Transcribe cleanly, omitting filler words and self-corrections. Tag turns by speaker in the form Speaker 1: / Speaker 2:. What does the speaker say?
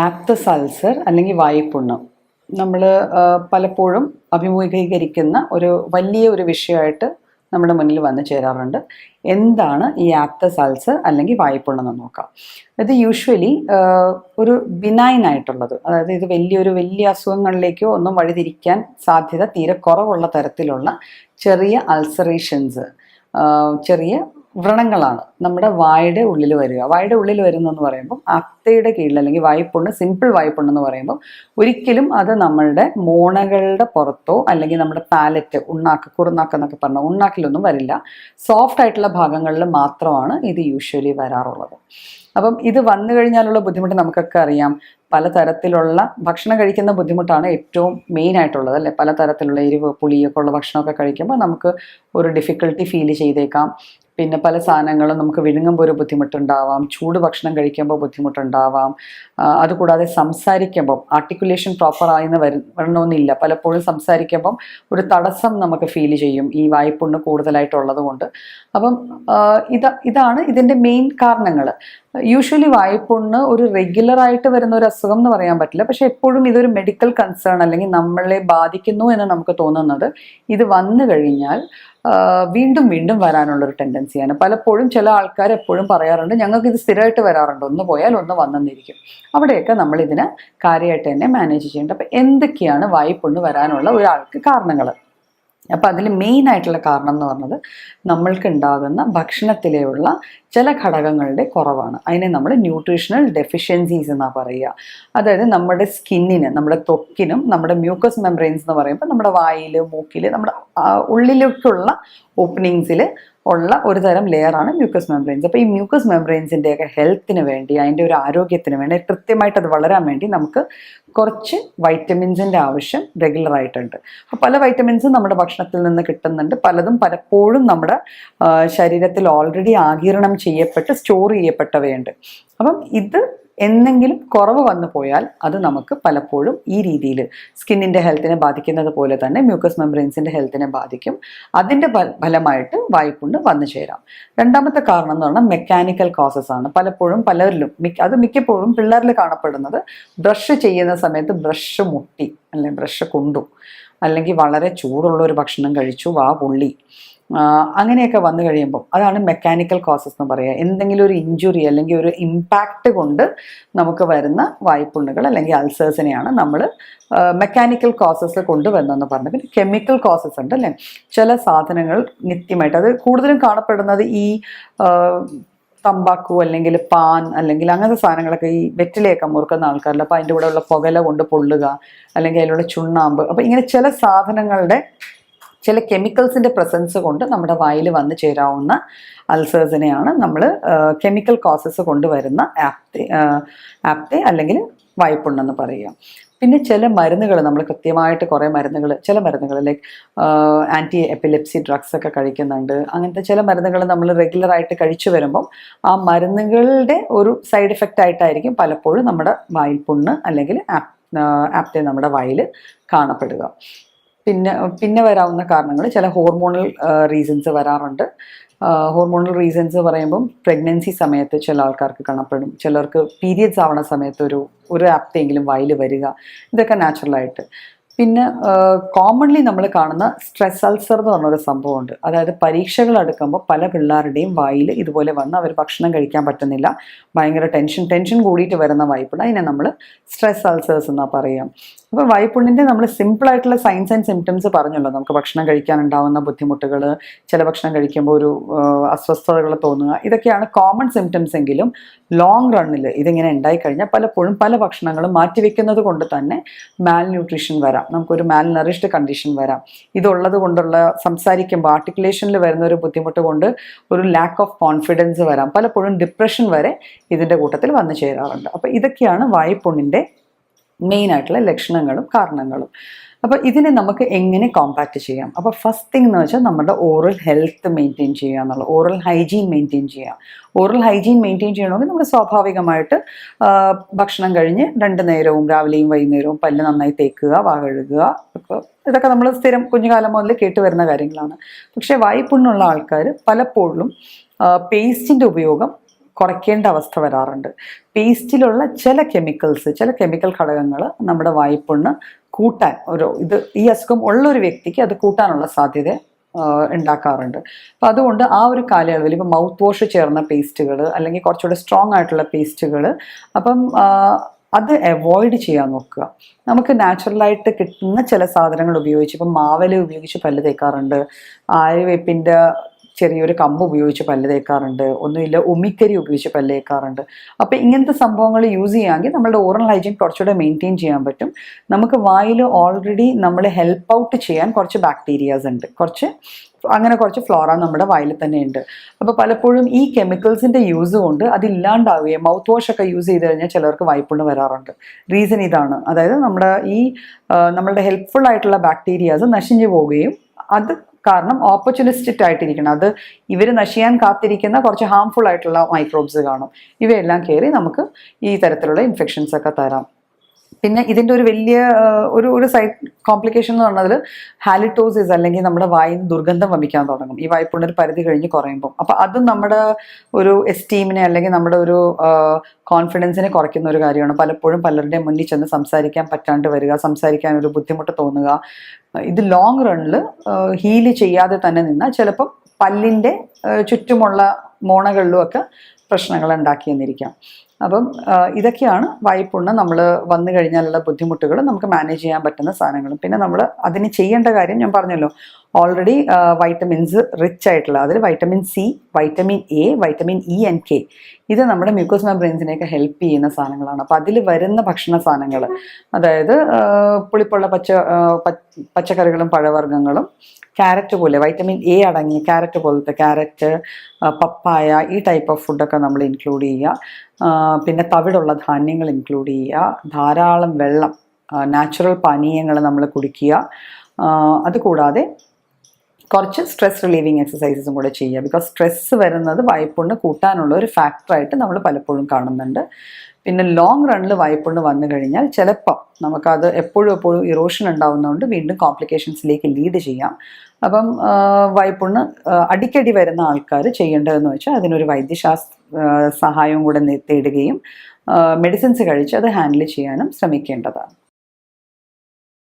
Speaker 1: ആപ്തസ് ulcer അല്ലെങ്കിൽ വായ്പുണ്ണ് നമ്മൾ പലപ്പോഴും അഭിമുഖീകരിക്കുന്ന വലിയ ഒരു വിഷയമായിട്ട് നമ്മുടെ മുന്നിൽ വന്നു ചേരാറുണ്ട്. എന്താണ് ഈ ആപ്തസ് അൾസർ അല്ലെങ്കിൽ വായ്പുണ്ണെന്ന് നോക്കാം. ഇത് യൂഷ്വലി ഒരു ബിനൈൻ ആയിട്ടുള്ളത്, അതായത് ഇത് വലിയ അസുഖങ്ങളിലേക്കോ ഒന്നും വഴിതിരിക്കാൻ സാധ്യത തീരെ കുറവുള്ള തരത്തിലുള്ള ചെറിയ അൾസറേഷൻസ്, ചെറിയ വ്രണങ്ങളാണ് നമ്മുടെ വായുടെ ഉള്ളിൽ വരിക. വായുടെ ഉള്ളിൽ വരുന്നതെന്ന് പറയുമ്പോൾ അത്തയുടെ കീഴിൽ അല്ലെങ്കിൽ വായ്പുണ്ണ്, സിമ്പിൾ വായ്പുണ്ണെന്ന് പറയുമ്പോൾ ഒരിക്കലും അത് നമ്മളുടെ മോണകളുടെ പുറത്തോ അല്ലെങ്കിൽ നമ്മുടെ പാലറ്റ്, ഉണ്ണാക്ക്, കുറുനാക്ക് എന്നൊക്കെ പറഞ്ഞാൽ ഉണ്ണാക്കിലൊന്നും വരില്ല. സോഫ്റ്റ് ആയിട്ടുള്ള ഭാഗങ്ങളിൽ മാത്രമാണ് ഇത് യൂഷ്വലി വരാറുള്ളത്. അപ്പം ഇത് വന്നു കഴിഞ്ഞാലുള്ള ബുദ്ധിമുട്ട് നമുക്കൊക്കെ അറിയാം. പലതരത്തിലുള്ള ഭക്ഷണം കഴിക്കുന്ന ബുദ്ധിമുട്ടാണ് ഏറ്റവും മെയിൻ ആയിട്ടുള്ളത്, അല്ലേ? പലതരത്തിലുള്ള എരിവ്, പുളിയൊക്കെ ഉള്ള ഭക്ഷണമൊക്കെ കഴിക്കുമ്പോൾ നമുക്ക് ഒരു ഡിഫിക്കൽട്ടി ഫീൽ ചെയ്തേക്കാം. പിന്നെ പല സാധനങ്ങളും നമുക്ക് വിഴുങ്ങുമ്പോൾ ഒരു ബുദ്ധിമുട്ടുണ്ടാവാം, ചൂട് ഭക്ഷണം കഴിക്കുമ്പോൾ ബുദ്ധിമുട്ടുണ്ടാവാം. അതുകൂടാതെ സംസാരിക്കുമ്പം ആർട്ടിക്കുലേഷൻ പ്രോപ്പറായിന്ന് വരണമെന്നില്ല. പലപ്പോഴും സംസാരിക്കുമ്പം ഒരു തടസ്സം നമുക്ക് ഫീൽ ചെയ്യും, ഈ വായ്പുണ്ണ് കൂടുതലായിട്ടുള്ളത് കൊണ്ട്. അപ്പം ഇതാണ് ഇതിൻ്റെ മെയിൻ കാരണങ്ങൾ. യൂഷ്വലി വായ്പുണ്ണ് ഒരു റെഗുലറായിട്ട് വരുന്ന ഒരു അസുഖം എന്ന് പറയാൻ പറ്റില്ല. പക്ഷെ എപ്പോഴും ഇതൊരു മെഡിക്കൽ കൺസേൺ അല്ലെങ്കിൽ നമ്മളെ ബാധിക്കുന്നു എന്ന് നമുക്ക് തോന്നുന്നത് ഇത് വന്നു കഴിഞ്ഞാൽ വീണ്ടും വീണ്ടും വരാനുള്ളൊരു ടെൻഡൻസിയാണ്. പലപ്പോഴും ചില ആൾക്കാർ എപ്പോഴും പറയാറുണ്ട്, ഞങ്ങൾക്ക് ഇത് സ്ഥിരമായിട്ട് വരാറുണ്ട്, ഒന്ന് പോയാൽ ഒന്ന് വന്നെന്നിരിക്കും. അവിടെയൊക്കെ നമ്മൾ ഇതിനെ കാര്യമായിട്ട് തന്നെ മാനേജ് ചെയ്യേണ്ടത്. അപ്പം എന്തൊക്കെയാണ് വായ്പുണ്ണ് വരാനുള്ള ഒരാൾക്ക് കാരണങ്ങൾ? അപ്പം അതിൽ മെയിൻ ആയിട്ടുള്ള കാരണം എന്ന് പറഞ്ഞത് നമ്മൾക്ക് ഉണ്ടാകുന്ന ഭക്ഷണത്തിലെയുള്ള ചില ഘടകങ്ങളുടെ കുറവാണ്. അതിനെ നമ്മൾ ന്യൂട്രീഷണൽ ഡെഫിഷ്യൻസീസ് എന്നാണ് പറയുക. അതായത് നമ്മുടെ സ്കിന്നിന്, നമ്മുടെ ത്വക്കിനും, നമ്മുടെ മ്യൂക്കസ് മെംബ്രെയിൻസ് എന്ന് പറയുമ്പോൾ നമ്മുടെ വായിൽ, മൂക്കിൽ, നമ്മുടെ ഉള്ളിലേക്കുള്ള ഓപ്പണിങ്സിൽ ഉള്ള ഒരു തരം ലെയറാണ് മ്യൂക്കസ് മെംബ്രെയിൻസ്. അപ്പോൾ ഈ മ്യൂക്കസ് മെംബ്രെയിൻസിൻ്റെയൊക്കെ ഹെൽത്തിന് വേണ്ടി, അതിൻ്റെ ഒരു ആരോഗ്യത്തിന് വേണ്ടി, കൃത്യമായിട്ട് അത് വളരാൻ വേണ്ടി നമുക്ക് കുറച്ച് വൈറ്റമിൻസിൻ്റെ ആവശ്യം റെഗുലറായിട്ടുണ്ട്. അപ്പോൾ പല വൈറ്റമിൻസും നമ്മുടെ ഭക്ഷണത്തിൽ നിന്ന് കിട്ടുന്നുണ്ട്. പലപ്പോഴും നമ്മുടെ ശരീരത്തിൽ ഓൾറെഡി ആഗിരണം ചെയ്യപ്പെട്ട് സ്റ്റോർ ചെയ്യപ്പെട്ടവയുണ്ട്. അപ്പം ഇത് എന്തെങ്കിലും കുറവ് വന്നു പോയാൽ അത് നമുക്ക് പലപ്പോഴും ഈ രീതിയിൽ സ്കിന്നിൻ്റെ ഹെൽത്തിനെ ബാധിക്കുന്നത് പോലെ തന്നെ മ്യൂക്കസ് മെംബ്രെയിൻസിൻ്റെ ഹെൽത്തിനെ ബാധിക്കും. അതിൻ്റെ ഫലമായിട്ട് വായ്പുണ്ണ് വന്നു ചേരാം. രണ്ടാമത്തെ കാരണം എന്ന് പറഞ്ഞാൽ മെക്കാനിക്കൽ കോസസ് ആണ്. പലപ്പോഴും പലരിലും, മിക്കപ്പോഴും പിള്ളേരിൽ കാണപ്പെടുന്നത് ബ്രഷ് ചെയ്യുന്ന സമയത്ത് ബ്രഷ് മുട്ടി, അല്ലെങ്കിൽ ബ്രഷ് കൊണ്ടു, അല്ലെങ്കിൽ വളരെ ചൂടുള്ള ഒരു ഭക്ഷണം കഴിച്ചു, വാ പൊള്ളി, അങ്ങനെയൊക്കെ വന്നു കഴിയുമ്പോൾ അതാണ് മെക്കാനിക്കൽ കോസസ് എന്ന് പറയുക. എന്തെങ്കിലും ഒരു ഇഞ്ചുറി അല്ലെങ്കിൽ ഒരു ഇമ്പാക്റ്റ് കൊണ്ട് നമുക്ക് വരുന്ന വായ്പുണ്ണുകൾ അല്ലെങ്കിൽ അൾസേഴ്സിനെയാണ് നമ്മൾ മെക്കാനിക്കൽ കോസസ് കൊണ്ടുവന്നെന്ന് പറഞ്ഞത്. പിന്നെ കെമിക്കൽ കോസസ് ഉണ്ട്, അല്ലേ? ചില സാധനങ്ങൾ നിത്യമായിട്ട്, അത് കൂടുതലും കാണപ്പെടുന്നത് ഈ തമ്പാക്കു അല്ലെങ്കിൽ പാൻ അല്ലെങ്കിൽ അങ്ങനത്തെ സാധനങ്ങളൊക്കെ ഈ വെറ്റിലയൊക്കെ മുറുക്കുന്ന ആൾക്കാരിൽ. അപ്പോൾ അതിൻ്റെ കൂടെ ഉള്ള പുകല കൊണ്ട് പൊള്ളുക, അല്ലെങ്കിൽ അതിലുള്ള ചുണ്ണാമ്പ്, അപ്പോൾ ഇങ്ങനെ ചില സാധനങ്ങളുടെ ചില കെമിക്കൽസിൻ്റെ പ്രസൻസ് കൊണ്ട് നമ്മുടെ വായിൽ വന്നു ചേരാവുന്ന അൾസേഴ്സിനെയാണ് നമ്മൾ കെമിക്കൽ കോസസ് കൊണ്ടുവരുന്ന ആപ്തെ അല്ലെങ്കിൽ വായ്പുണ്ണെന്ന് പറയുക. പിന്നെ ചില മരുന്നുകൾ, നമ്മൾ കൃത്യമായിട്ട് കുറേ മരുന്നുകൾ, ചില മരുന്നുകൾ ലൈക്ക് ആൻറ്റി എപ്പിലെപ്സി ഡ്രഗ്സ് ഒക്കെ കഴിക്കുന്നുണ്ട്. അങ്ങനത്തെ ചില മരുന്നുകൾ നമ്മൾ റെഗുലറായിട്ട് കഴിച്ചു വരുമ്പം ആ മരുന്നുകളുടെ ഒരു സൈഡ് എഫക്റ്റ് ആയിട്ടായിരിക്കും പലപ്പോഴും നമ്മുടെ വായ്പുണ്ണ് അല്ലെങ്കിൽ ആപ്തെ നമ്മുടെ വായിൽ കാണപ്പെടുക. പിന്നെ വരാവുന്ന കാരണങ്ങൾ ചില ഹോർമോണൽ റീസൺസ് വരാറുണ്ട്. ഹോർമോണൽ റീസൺസ് പറയുമ്പം പ്രഗ്നൻസി സമയത്ത് ചില ആൾക്കാർക്ക് കാണപ്പെടും, ചിലർക്ക് പീരിയഡ്സ് ആവണ സമയത്ത് ഒരു ആപ്തെങ്കിലും വായിൽ വരിക, ഇതൊക്കെ നാച്ചുറലായിട്ട്. പിന്നെ കോമൺലി നമ്മൾ കാണുന്ന സ്ട്രെസ് അൾസർ എന്ന് പറഞ്ഞൊരു സംഭവമുണ്ട്. അതായത് പരീക്ഷകൾ അടുക്കുമ്പോൾ പല പിള്ളേരുടെയും വായിൽ ഇതുപോലെ വന്ന് അവർ ഭക്ഷണം കഴിക്കാൻ പറ്റുന്നില്ല, ഭയങ്കര ടെൻഷൻ കൂടിയിട്ട് വരുന്ന വായ്പുണ്ണ്, അതിനെ നമ്മൾ സ്ട്രെസ് അൾസേഴ്സ് എന്നാണ് പറയുക. അപ്പോൾ വായ്പുണ്ണിൻ്റെ നമ്മൾ സിമ്പിളായിട്ടുള്ള സൈൻസ് ആൻഡ് സിംറ്റംസ് പറഞ്ഞല്ലോ. നമുക്ക് ഭക്ഷണം കഴിക്കാനുണ്ടാവുന്ന ബുദ്ധിമുട്ടുകൾ, ചില ഭക്ഷണം കഴിക്കുമ്പോൾ ഒരു അസ്വസ്ഥതകൾ തോന്നുക, ഇതൊക്കെയാണ് കോമൺ സിംറ്റംസ്. എങ്കിലും ലോങ് റണ്ണിൽ ഇതിങ്ങനെ ഉണ്ടായിക്കഴിഞ്ഞാൽ പലപ്പോഴും പല ഭക്ഷണങ്ങളും മാറ്റിവെക്കുന്നത് കൊണ്ട് തന്നെ മാൽ ന്യൂട്രീഷൻ വരാം, നമുക്കൊരു മാൽ നറിഷ്ഡ് കണ്ടീഷൻ വരാം. ഇതുള്ളത് കൊണ്ടുള്ള സംസാരിക്കുമ്പോൾ ആർട്ടിക്കുലേഷനിൽ വരുന്ന ഒരു ബുദ്ധിമുട്ട് കൊണ്ട് ഒരു ലാക്ക് ഓഫ് കോൺഫിഡൻസ് വരാം, പലപ്പോഴും ഡിപ്രഷൻ വരെ ഇതിൻ്റെ കൂട്ടത്തിൽ വന്നു ചേരാറുണ്ട്. അപ്പോൾ ഇതൊക്കെയാണ് വായ്പുണ്ണിൻ്റെ മെയിൻ ആയിട്ടുള്ള ലക്ഷണങ്ങളും കാരണങ്ങളും. അപ്പോൾ ഇതിനെ നമുക്ക് എങ്ങനെ കോമ്പാക്റ്റ് ചെയ്യാം? അപ്പോൾ ഫസ്റ്റ് തിങ് എന്ന് വെച്ചാൽ നമ്മുടെ ഓറൽ ഹെൽത്ത് മെയിൻറ്റെയിൻ ചെയ്യുക എന്നുള്ള, ഓറൽ ഹൈജീൻ മെയിൻറ്റെയിൻ ചെയ്യുക. ഓറൽ ഹൈജീൻ മെയിൻറ്റെയിൻ ചെയ്യണമെങ്കിൽ നമ്മൾ സ്വാഭാവികമായിട്ട് ഭക്ഷണം കഴിഞ്ഞ് 2 നേരവും രാവിലെയും വൈകുന്നേരവും പല്ല് നന്നായി തേക്കുക, വാ കഴുകുക, ഇതൊക്കെ നമ്മൾ സ്ഥിരം കുഞ്ഞുകാലം മുതൽ കേട്ട് വരുന്ന കാര്യങ്ങളാണ്. പക്ഷേ വായ്പുണ്ണുള്ള ആൾക്കാർ പലപ്പോഴും പേസ്റ്റിൻ്റെ ഉപയോഗം കുറയ്ക്കേണ്ട അവസ്ഥ വരാറുണ്ട്. പേസ്റ്റിലുള്ള ചില കെമിക്കൽ ഘടകങ്ങൾ നമ്മുടെ വായ്പുണ്ണ് കൂട്ടാൻ ഈ അസുഖം ഉള്ള ഒരു വ്യക്തിക്ക് അത് കൂട്ടാനുള്ള സാധ്യത ഉണ്ടാക്കാറുണ്ട്. അപ്പം അതുകൊണ്ട് ആ ഒരു കാലയളവിൽ ഇപ്പം മൗത്ത് വാഷ് ചേർന്ന പേസ്റ്റുകൾ അല്ലെങ്കിൽ കുറച്ചുകൂടെ സ്ട്രോങ് ആയിട്ടുള്ള പേസ്റ്റുകൾ അപ്പം അത് അവോയ്ഡ് ചെയ്യാൻ നോക്കുക. നമുക്ക് നാച്ചുറലായിട്ട് കിട്ടുന്ന ചില സാധനങ്ങൾ ഉപയോഗിച്ച്, ഇപ്പം മാവല ഉപയോഗിച്ച് പല്ല് തേക്കാറുണ്ട്, ആര്യവേപ്പിൻ്റെ ചെറിയൊരു കമ്പ് ഉപയോഗിച്ച് പല്ല് തേക്കാറുണ്ട്, ഒന്നുമില്ല ഉമിക്കരി ഉപയോഗിച്ച് പല്ല് തേക്കാറുണ്ട്. അപ്പോൾ ഇങ്ങനത്തെ സംഭവങ്ങൾ യൂസ് ചെയ്യാമെങ്കിൽ നമ്മുടെ ഓറൽ ഹൈജീൻ കുറച്ചുകൂടെ മെയിൻറ്റെയിൻ ചെയ്യാൻ പറ്റും. നമുക്ക് വായിൽ ഓൾറെഡി നമ്മളെ ഹെൽപ്പ് ഔട്ട് ചെയ്യാൻ കുറച്ച് ബാക്ടീരിയാസ് ഉണ്ട്, കുറച്ച് ഫ്ലോറ നമ്മുടെ വായിൽ തന്നെ ഉണ്ട്. അപ്പോൾ പലപ്പോഴും ഈ കെമിക്കൽസിൻ്റെ യൂസ് കൊണ്ട് അതില്ലാണ്ടാവുകയും മൗത്ത് വാഷ് ഒക്കെ യൂസ് ചെയ്ത് കഴിഞ്ഞാൽ ചിലർക്ക് വായ്പുണ്ണ് വരാറുണ്ട്. റീസൺ ഇതാണ്, അതായത് നമ്മളുടെ ഹെൽപ്ഫുൾ ആയിട്ടുള്ള ബാക്ടീരിയാസ് നശിഞ്ഞു പോവുകയും അത് കാരണം ഓപ്പർച്യൂണിസ്റ്റിക് ആയിട്ടിരിക്കണം, അത് ഇവർ നശിയാൻ കാത്തിരിക്കുന്ന കുറച്ച് ഹാംഫുൾ ആയിട്ടുള്ള മൈക്രോബ്സ് കാണും. ഇവയെല്ലാം കയറി നമുക്ക് ഈ തരത്തിലുള്ള ഇൻഫെക്ഷൻസ് ഒക്കെ തരാം. പിന്നെ ഇതിൻ്റെ ഒരു വലിയ ഒരു സൈഡ് കോംപ്ലിക്കേഷൻ എന്ന് പറഞ്ഞാൽ ഹാലിറ്റോസിസ്, അല്ലെങ്കിൽ നമ്മുടെ വായിൽ ദുർഗന്ധം വമിക്കാൻ തുടങ്ങും ഈ വായ്പുണ്ണ് ഒരു പരിധി കഴിഞ്ഞ് കുറയുമ്പോൾ. അപ്പോൾ അതും നമ്മുടെ ഒരു എസ്റ്റീമിനെ അല്ലെങ്കിൽ നമ്മുടെ ഒരു കോൺഫിഡൻസിനെ കുറയ്ക്കുന്ന ഒരു കാര്യമാണ്. പലപ്പോഴും പലരുടെയും മുന്നിൽ ചെന്ന് സംസാരിക്കാൻ പറ്റാണ്ട് വരിക, സംസാരിക്കാൻ ഒരു ബുദ്ധിമുട്ട് തോന്നുക. ഇത് ലോങ് റണ്ണിൽ ഹീല് ചെയ്യാതെ തന്നെ നിന്നാൽ ചിലപ്പം പല്ലിൻ്റെ ചുറ്റുമുള്ള മോണകളിലും ഒക്കെ പ്രശ്നങ്ങൾ ഉണ്ടാക്കിയെന്നിരിക്കാം. അപ്പം ഇതൊക്കെയാണ് വായ്പുണ്ണ് നമ്മൾ വന്നു കഴിഞ്ഞാലുള്ള ബുദ്ധിമുട്ടുകൾ, നമുക്ക് മാനേജ് ചെയ്യാൻ പറ്റുന്ന സാധനങ്ങളും. പിന്നെ നമ്മൾ അതിന് ചെയ്യേണ്ട കാര്യം ഞാൻ പറഞ്ഞല്ലോ, ഓൾറെഡി വൈറ്റമിൻസ് റിച്ച് ആയിട്ടുള്ള, അതിൽ vitamin C, vitamin A, vitamin E and K, ഇത് നമ്മുടെ മ്യൂക്കോസ് മെംബ്രെയിൻസിനെയൊക്കെ ഹെൽപ്പ് ചെയ്യുന്ന സാധനങ്ങളാണ്. അപ്പോൾ അതിൽ വരുന്ന ഭക്ഷണ സാധനങ്ങൾ, അതായത് പുളിപ്പുള്ള പച്ചക്കറികളും പഴവർഗ്ഗങ്ങളും, ക്യാരറ്റ് പോലെ വൈറ്റമിൻ എ അടങ്ങിയ ക്യാരറ്റ് പോലത്തെ ക്യാരറ്റ്, പപ്പായ, ഈ ടൈപ്പ് ഓഫ് ഫുഡൊക്കെ നമ്മൾ ഇൻക്ലൂഡ് ചെയ്യുക. പിന്നെ തവിടുള്ള ധാന്യങ്ങൾ ഇൻക്ലൂഡ് ചെയ്യുക. ധാരാളം വെള്ളം, നാച്ചുറൽ പാനീയങ്ങൾ നമ്മൾ കുടിക്കുക. അതുകൂടാതെ കുറച്ച് സ്ട്രെസ് റിലീവിങ് എക്സസൈസസും കൂടെ ചെയ്യുക. ബിക്കോസ് സ്ട്രെസ്സ് വരുന്നത് വായ്പുണ്ണ് കൂട്ടാനുള്ള ഒരു ഫാക്ടറായിട്ട് നമ്മൾ പലപ്പോഴും കാണുന്നുണ്ട്. പിന്നെ ലോങ് റണ്ണിൽ വായ്പുണ്ണ് വന്നു കഴിഞ്ഞാൽ ചിലപ്പോൾ നമുക്കത് എപ്പോഴും ഇറോഷൻ ഉണ്ടാവുന്നതുകൊണ്ട് വീണ്ടും കോംപ്ലിക്കേഷൻസിലേക്ക് ലീഡ് ചെയ്യാം. അപ്പം വായ്പുണ്ണ് അടിക്കടി വരുന്ന ആൾക്കാർ ചെയ്യേണ്ടതെന്ന് വെച്ചാൽ അതിനൊരു സഹായവും കൂടെ തേടുകയും മെഡിസിൻസ് കഴിച്ച് അത് ഹാൻഡിൽ ചെയ്യാനും ശ്രമിക്കേണ്ടതാണ്.